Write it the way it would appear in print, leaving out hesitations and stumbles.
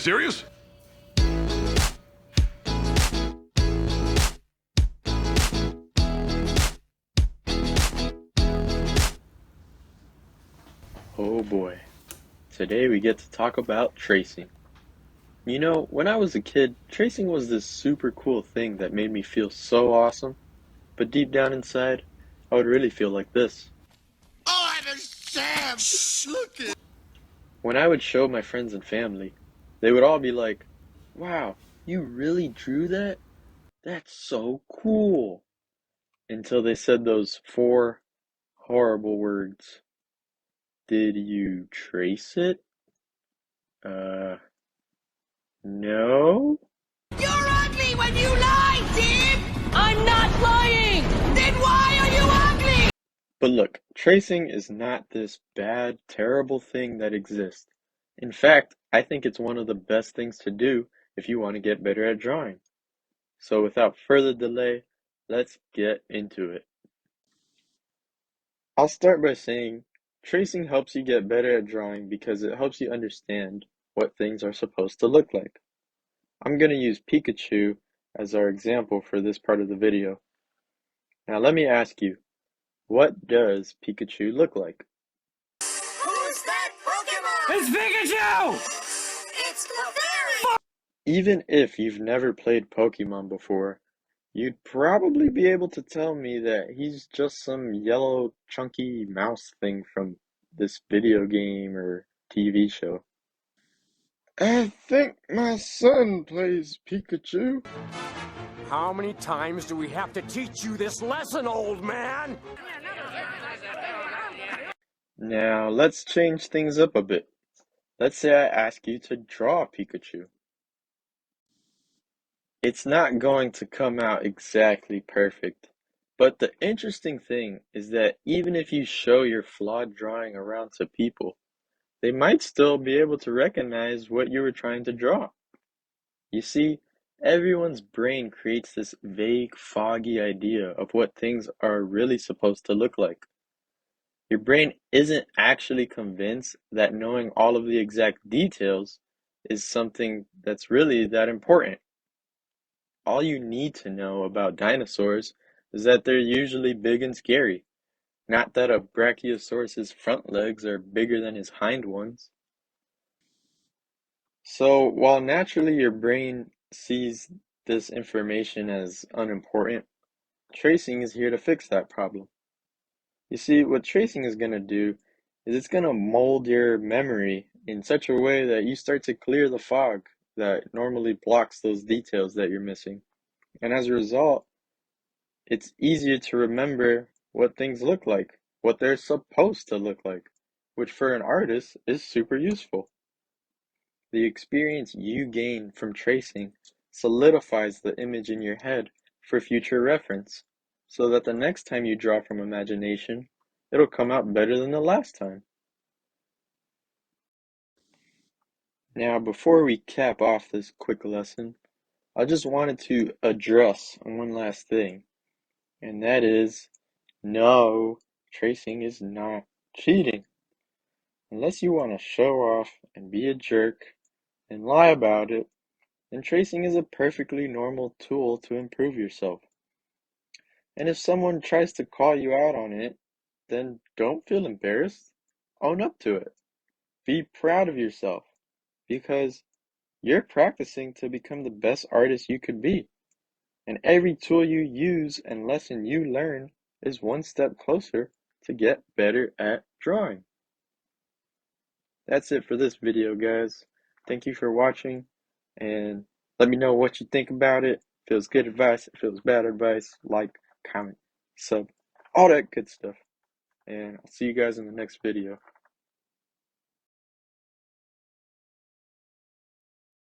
serious? Oh boy, today we get to talk about tracing. You know, when I was a kid, tracing was this super cool thing that made me feel so awesome, but deep down inside, I would really feel like this. Oh, I'm a Sam! Shh, look at. When I would show my friends and family, they would all be like, "Wow, you really drew that? That's so cool!" Until they said those four horrible words. Did you trace it? Uh, no? You're ugly when you lie, Tim! I'm not lying! Then why are you ugly? But look, tracing is not this bad, terrible thing that exists. In fact, I think it's one of the best things to do if you want to get better at drawing. So without further delay, let's get into it. I'll start by saying tracing helps you get better at drawing because it helps you understand what things are supposed to look like. I'm going to use Pikachu as our example for this part of the video. Now let me ask you, what does Pikachu look like? Who's that Pokemon? It's Pikachu! It's the fairy! Even if you've never played Pokemon before, you'd probably be able to tell me that he's just some yellow chunky mouse thing from this video game or TV show. I think my son plays Pikachu. How many times do we have to teach you this lesson, old man? Now let's change things up a bit. Let's say I ask you to draw Pikachu. It's not going to come out exactly perfect, but the interesting thing is that even if you show your flawed drawing around to people, they might still be able to recognize what you were trying to draw. You see, everyone's brain creates this vague, foggy idea of what things are really supposed to look like. Your brain isn't actually convinced that knowing all of the exact details is something that's really that important. All you need to know about dinosaurs is that they're usually big and scary, not that a brachiosaurus's front legs are bigger than his hind ones. So, while naturally your brain sees this information as unimportant, tracing is here to fix that problem. You see, what tracing is going to do is it's going to mold your memory in such a way that you start to clear the fog that normally blocks those details that you're missing. And as a result, it's easier to remember what things look like, what they're supposed to look like, which for an artist is super useful. The experience you gain from tracing solidifies the image in your head for future reference, so that the next time you draw from imagination, it'll come out better than the last time. Now, before we cap off this quick lesson, I just wanted to address one last thing, and that is, no, tracing is not cheating. Unless you want to show off and be a jerk and lie about it, then tracing is a perfectly normal tool to improve yourself. And if someone tries to call you out on it, then don't feel embarrassed. Own up to it. Be proud of yourself because you're practicing to become the best artist you could be. And every tool you use and lesson you learn is one step closer to get better at drawing. That's it for this video, guys. Thank you for watching, and let me know what you think about it. If it was good advice, if it was bad advice, like, comment, sub, all that good stuff. And I'll see you guys in the next video.